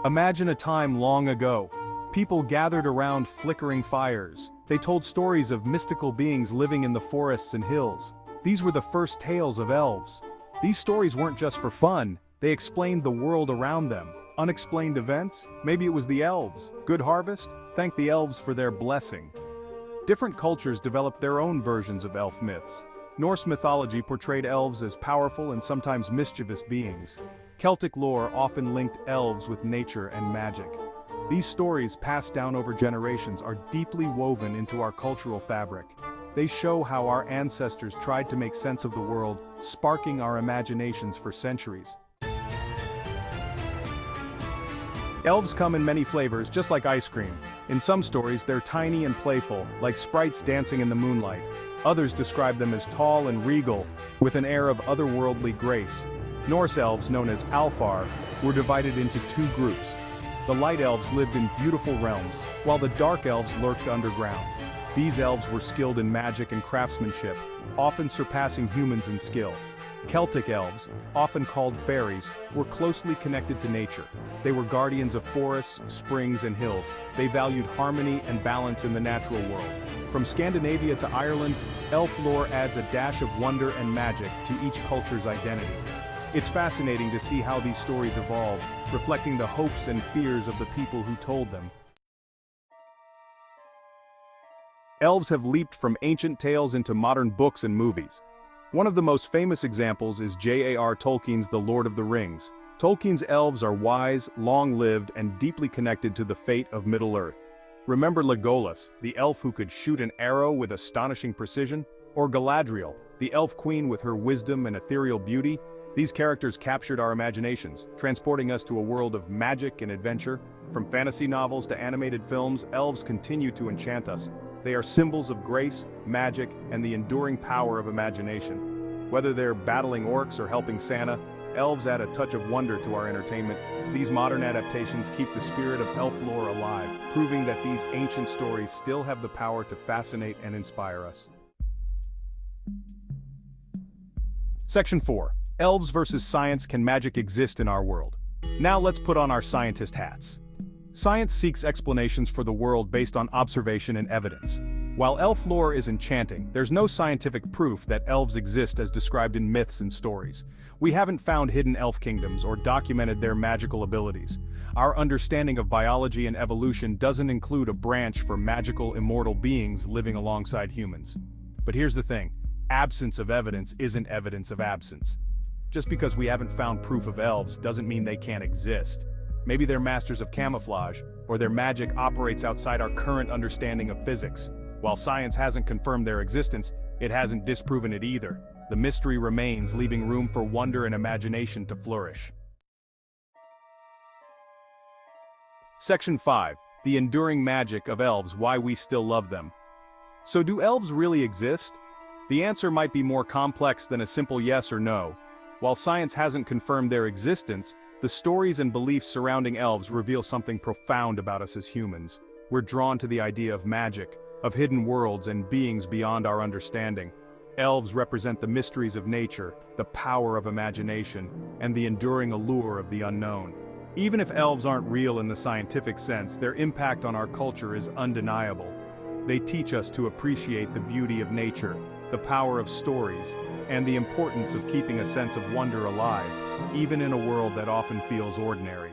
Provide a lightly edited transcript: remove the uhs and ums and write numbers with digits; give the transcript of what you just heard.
Imagine a time long ago. People gathered around flickering fires. They told stories of mystical beings living in the forests and hills. These were the first tales of elves. These stories weren't just for fun, they explained the world around them. Unexplained events? Maybe it was the elves. Good harvest? Thank the elves for their blessing. Different cultures developed their own versions of elf myths. Norse mythology portrayed elves as powerful and sometimes mischievous beings. Celtic lore often linked elves with nature and magic. These stories, passed down over generations, are deeply woven into our cultural fabric. They show how our ancestors tried to make sense of the world, sparking our imaginations for centuries. Elves come in many flavors, just like ice cream. In some stories, they're tiny and playful, like sprites dancing in the moonlight. Others describe them as tall and regal, with an air of otherworldly grace. Norse elves, known as Alfar, were divided into two groups. The light elves lived in beautiful realms, while the dark elves lurked underground. These elves were skilled in magic and craftsmanship, often surpassing humans in skill. Celtic elves, often called fairies, were closely connected to nature. They were guardians of forests, springs, and hills. They valued harmony and balance in the natural world. From Scandinavia to Ireland, elf lore adds a dash of wonder and magic to each culture's identity. It's fascinating to see how these stories evolve, reflecting the hopes and fears of the people who told them. Elves have leaped from ancient tales into modern books and movies. One of the most famous examples is J.R.R. Tolkien's The Lord of the Rings. Tolkien's elves are wise, long-lived, and deeply connected to the fate of Middle-earth. Remember Legolas, the elf who could shoot an arrow with astonishing precision? Or Galadriel, the elf queen with her wisdom and ethereal beauty? These characters captured our imaginations, transporting us to a world of magic and adventure. From fantasy novels to animated films, elves continue to enchant us. They are symbols of grace, magic, and the enduring power of imagination. Whether they're battling orcs or helping Santa, elves add a touch of wonder to our entertainment. These modern adaptations keep the spirit of elf lore alive, proving that these ancient stories still have the power to fascinate and inspire us. Section 4. Elves versus science. Can magic exist in our world? Now let's put on our scientist hats. Science seeks explanations for the world based on observation and evidence. While elf lore is enchanting, there's no scientific proof that elves exist as described in myths and stories. We haven't found hidden elf kingdoms or documented their magical abilities. Our understanding of biology and evolution doesn't include a branch for magical immortal beings living alongside humans. But here's the thing, absence of evidence isn't evidence of absence. Just because we haven't found proof of elves doesn't mean they can't exist. Maybe they're masters of camouflage, or their magic operates outside our current understanding of physics. While science hasn't confirmed their existence, it hasn't disproven it either. The mystery remains, leaving room for wonder and imagination to flourish. Section 5. The enduring magic of elves. Why we still love them. So do elves really exist? The answer might be more complex than a simple yes or no. While science hasn't confirmed their existence, the stories and beliefs surrounding elves reveal something profound about us as humans. We're drawn to the idea of magic, of hidden worlds and beings beyond our understanding. Elves represent the mysteries of nature, the power of imagination, and the enduring allure of the unknown. Even if elves aren't real in the scientific sense, their impact on our culture is undeniable. They teach us to appreciate the beauty of nature, the power of stories, and the importance of keeping a sense of wonder alive, even in a world that often feels ordinary.